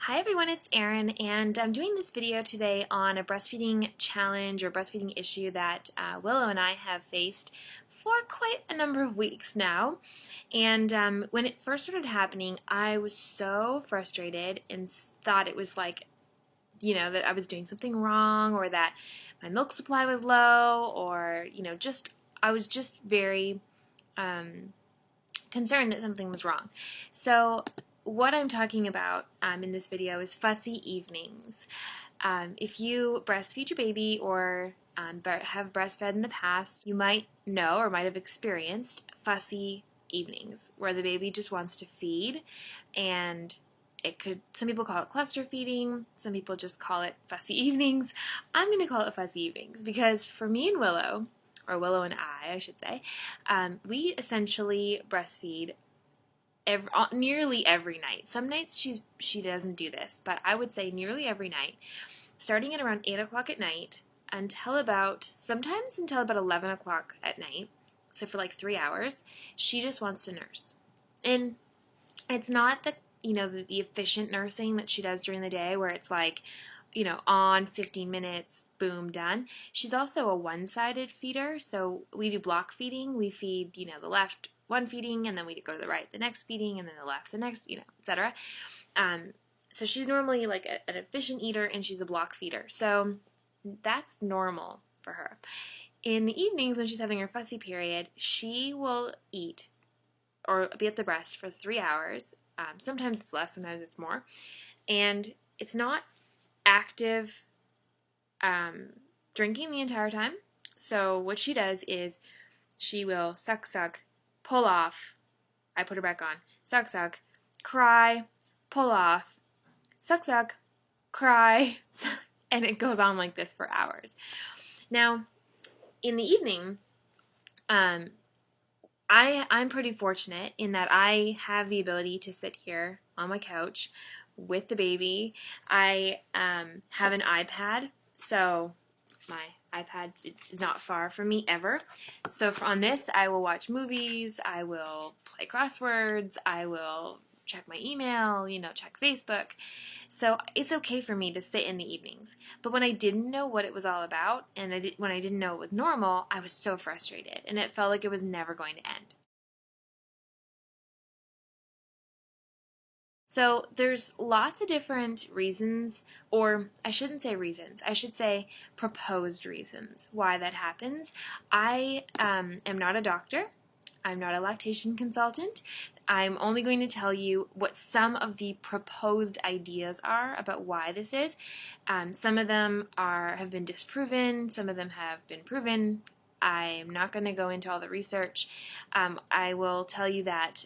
Hi everyone, it's Erin, and I'm doing this video today on a breastfeeding challenge or breastfeeding issue that Willow and I have faced for quite a number of weeks now. And when it first started happening, I was so frustrated and thought it was like, that I was doing something wrong or that my milk supply was low or, I was just very concerned that something was wrong. So what I'm talking about in this video is fussy evenings. If you breastfeed your baby or have breastfed in the past, you might know or might have experienced fussy evenings where the baby just wants to feed, and some people call it cluster feeding, some people just call it fussy evenings. I'm going to call it fussy evenings because for me and Willow, or Willow and I should say, we essentially breastfeed nearly every night. Some nights she doesn't do this, but I would say nearly every night, starting at around 8 o'clock at night sometimes until about 11 o'clock at night, so for like 3 hours, she just wants to nurse. And it's not the efficient nursing that she does during the day where it's like, on 15 minutes, boom, done. She's also a one-sided feeder, so we do block feeding. We feed, the left one feeding, and then we go to the right the next feeding, and then the left the next, etc. So she's normally like an efficient eater, and she's a block feeder. So that's normal for her. In the evenings when she's having her fussy period, she will eat or be at the breast for 3 hours. Sometimes it's less, sometimes it's more. And it's not active drinking the entire time. So what she does is she will suck, pull off, I put her back on, suck, cry, pull off, suck, cry, and it goes on like this for hours. Now, in the evening, I'm pretty fortunate in that I have the ability to sit here on my couch with the baby. I have an iPad, so my iPad is not far from me ever. So on this, I will watch movies, I will play crosswords, I will check my email, check Facebook. So it's okay for me to sit in the evenings. But when I didn't know what it was all about, and when I didn't know it was normal, I was so frustrated, and it felt like it was never going to end. So there's lots of different reasons, or I shouldn't say reasons, I should say proposed reasons why that happens. I am not a doctor. I'm not a lactation consultant. I'm only going to tell you what some of the proposed ideas are about why this is. Some of them have been disproven, some of them have been proven. I'm not going to go into all the research. I will tell you that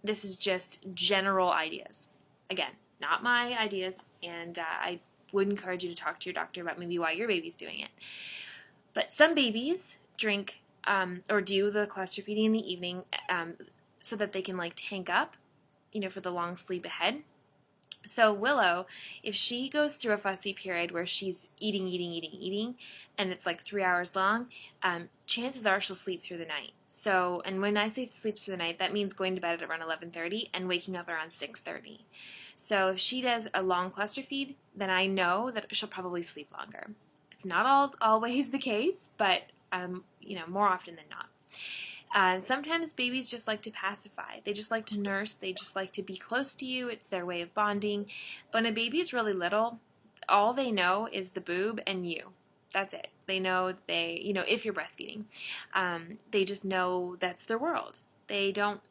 this is just general ideas. Again, not my ideas, and I would encourage you to talk to your doctor about maybe why your baby's doing it. But some babies drink or do the cluster feeding in the evening so that they can like tank up, for the long sleep ahead. So Willow, if she goes through a fussy period where she's eating, and it's like 3 hours long, chances are she'll sleep through the night. So, and when I say sleep through the night, that means going to bed at around 11:30 and waking up around 6:30. So if she does a long cluster feed, then I know that she'll probably sleep longer. It's not always the case, but more often than not. Sometimes babies just like to pacify. They just like to nurse. They just like to be close to you. It's their way of bonding. When a baby is really little, all they know is the boob and you. That's it. They know if you're breastfeeding, they just know that's their world. They don't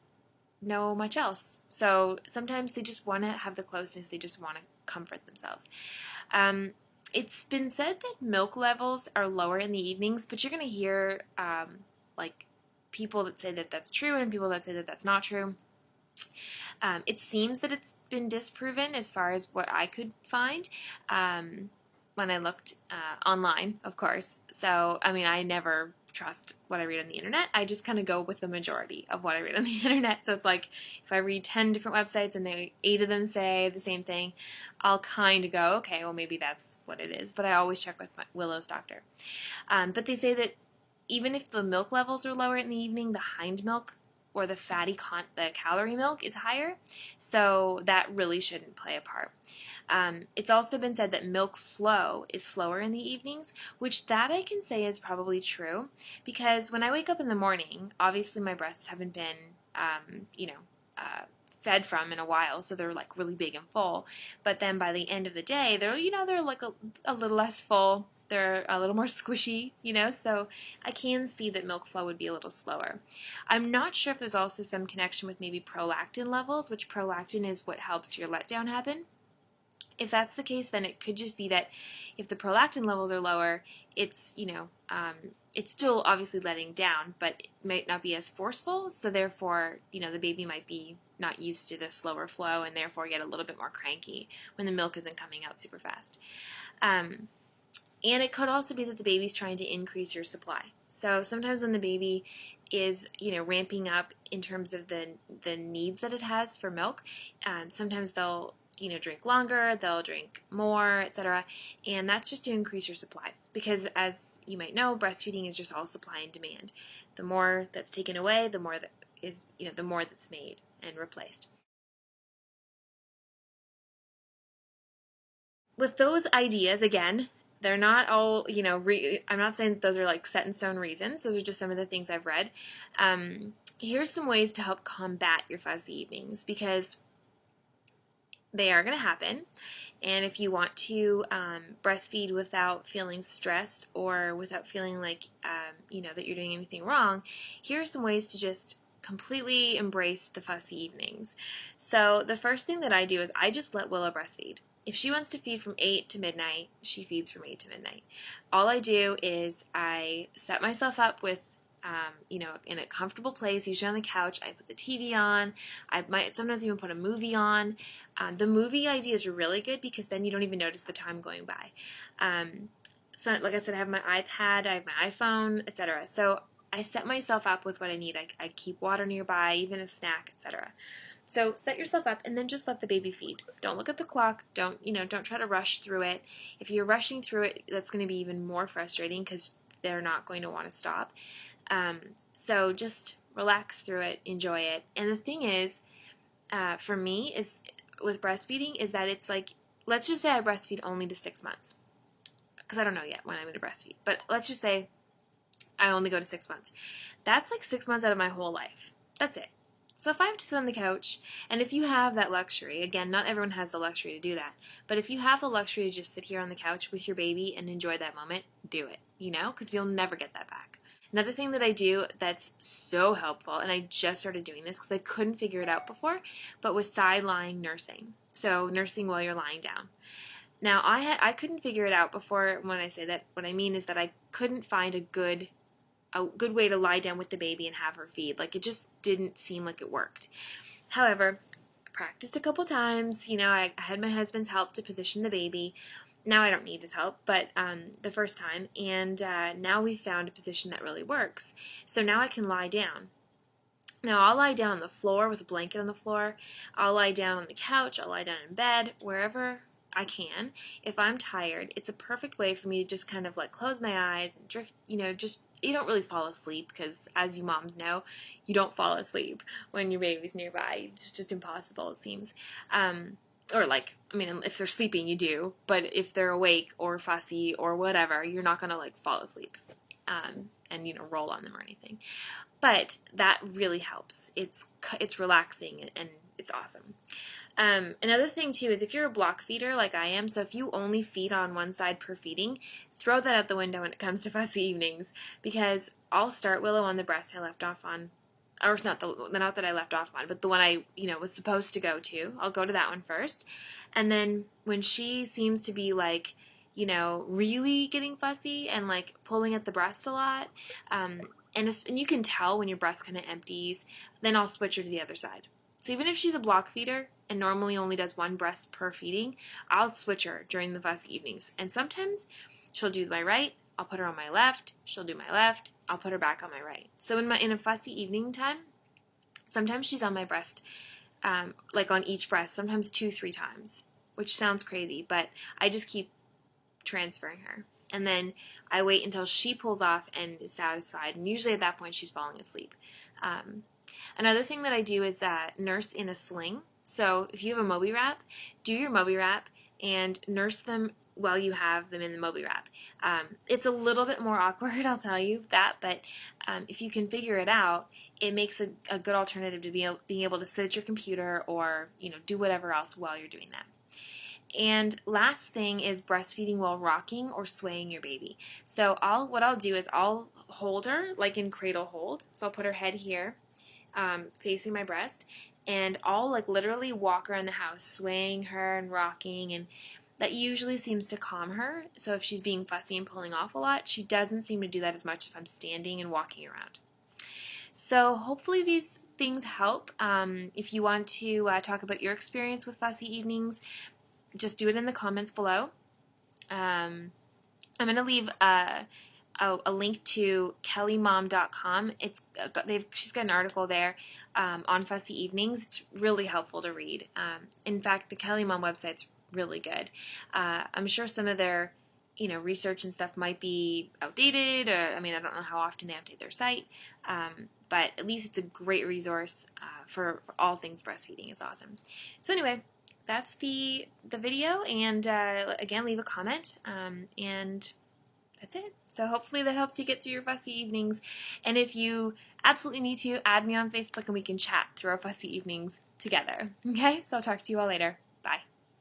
know much else. So sometimes they just want to have the closeness. They just want to comfort themselves. It's been said that milk levels are lower in the evenings, but you're going to hear like people that say that that's true and people that say that that's not true. It seems that it's been disproven as far as what I could find when I looked online, of course. So, I never trust what I read on the internet. I just kind of go with the majority of what I read on the internet. So it's like if I read 10 different websites and 8 of them say the same thing, I'll kind of go, okay, well maybe that's what it is. But I always check with Willow's doctor. But they say that even if the milk levels are lower in the evening, the hind milk or the the calorie milk is higher, so that really shouldn't play a part. It's also been said that milk flow is slower in the evenings, which that I can say is probably true, because when I wake up in the morning, obviously my breasts haven't been, fed from in a while, so they're like really big and full. But then by the end of the day, they're like a little less full. They're a little more squishy, so I can see that milk flow would be a little slower. I'm not sure if there's also some connection with maybe prolactin levels, which prolactin is what helps your letdown happen. If that's the case, then it could just be that if the prolactin levels are lower, it's still obviously letting down, but it might not be as forceful. So therefore, the baby might be not used to the slower flow and therefore get a little bit more cranky when the milk isn't coming out super fast. And it could also be that the baby's trying to increase your supply. So sometimes when the baby is, ramping up in terms of the needs that it has for milk, sometimes they'll drink longer, they'll drink more, etc. And that's just to increase your supply. Because as you might know, breastfeeding is just all supply and demand. The more that's taken away, the more that is, the more that's made and replaced. With those ideas, again, they're not all, I'm not saying that those are like set in stone reasons. Those are just some of the things I've read. Here's some ways to help combat your fussy evenings, because they are going to happen. And if you want to breastfeed without feeling stressed or without feeling like, that you're doing anything wrong, here are some ways to just completely embrace the fussy evenings. So the first thing that I do is I just let Willow breastfeed. If she wants to feed from 8 to midnight, she feeds from 8 to midnight. All I do is I set myself up with in a comfortable place, usually on the couch. I put the TV on. I might sometimes even put a movie on. The movie idea is really good because then you don't even notice the time going by. So, like I said, I have my iPad, I have my iPhone, etc. So I set myself up with what I need. I keep water nearby, even a snack, etc. So set yourself up and then just let the baby feed. Don't look at the clock. Don't try to rush through it. If you're rushing through it, that's going to be even more frustrating because they're not going to want to stop. So just relax through it, enjoy it. And the thing is, for me, is with breastfeeding, is that it's like, let's just say I breastfeed only to 6 months, because I don't know yet when I'm going to breastfeed. But let's just say I only go to 6 months. That's like 6 months out of my whole life. That's it. So if I have to sit on the couch, and if you have that luxury, again, not everyone has the luxury to do that, but if you have the luxury to just sit here on the couch with your baby and enjoy that moment, do it, because you'll never get that back. Another thing that I do that's so helpful, and I just started doing this because I couldn't figure it out before, but was side lying nursing. So nursing while you're lying down. Now I couldn't figure it out before. When I say that, what I mean is that I couldn't find a good way to lie down with the baby and have her feed. Like, it just didn't seem like it worked. However, I practiced a couple times. I had my husband's help to position the baby. Now I don't need his help, but the first time, and now we've found a position that really works. So now I can lie down. Now I'll lie down on the floor with a blanket on the floor. I'll lie down on the couch. I'll lie down in bed, wherever I can. If I'm tired, it's a perfect way for me to just kind of like close my eyes and drift, you don't really fall asleep, because as you moms know, you don't fall asleep when your baby's nearby. It's just impossible, it seems. Or if they're sleeping, you do, but if they're awake or fussy or whatever, you're not going to like fall asleep and roll on them or anything. But that really helps. It's relaxing and it's awesome. Another thing too is if you're a block feeder like I am, so if you only feed on one side per feeding, throw that out the window when it comes to fussy evenings, because I'll start Willow on the breast I left off on, or not that I left off on, but the one I was supposed to go to. I'll go to that one first, and then when she seems to be like really getting fussy and like pulling at the breast a lot, and you can tell when your breast kind of empties, then I'll switch her to the other side. So even if she's a block feeder and normally only does one breast per feeding, I'll switch her during the fussy evenings. And sometimes she'll do my right, I'll put her on my left, she'll do my left, I'll put her back on my right. So in a fussy evening time, sometimes she's on my breast, like on each breast, sometimes 2-3 times, which sounds crazy, but I just keep transferring her. And then I wait until she pulls off and is satisfied, and usually at that point she's falling asleep. Another thing that I do is nurse in a sling. So if you have a Moby wrap, do your Moby wrap and nurse them while you have them in the Moby wrap. It's a little bit more awkward, I'll tell you that, but if you can figure it out, it makes a good alternative to being able to sit at your computer or do whatever else while you're doing that. And last thing is breastfeeding while rocking or swaying your baby. So what I'll do is I'll hold her like in cradle hold. So I'll put her head here, facing my breast, and I'll like literally walk around the house, swaying her and rocking, and that usually seems to calm her. So if she's being fussy and pulling off a lot, she doesn't seem to do that as much if I'm standing and walking around. So hopefully these things help. If you want to talk about your experience with fussy evenings, just do it in the comments below. I'm going to leave a link to kellymom.com. She's got an article there on fussy evenings. It's really helpful to read. In fact, the Kelly Mom website's really good. I'm sure some of their research and stuff might be outdated, or I don't know how often they update their site, but at least it's a great resource for all things breastfeeding. It's awesome. So anyway, that's the video, and again, leave a comment, and that's it. So hopefully that helps you get through your fussy evenings, and if you absolutely need to, add me on Facebook and we can chat through our fussy evenings together. Okay, so I'll talk to you all later.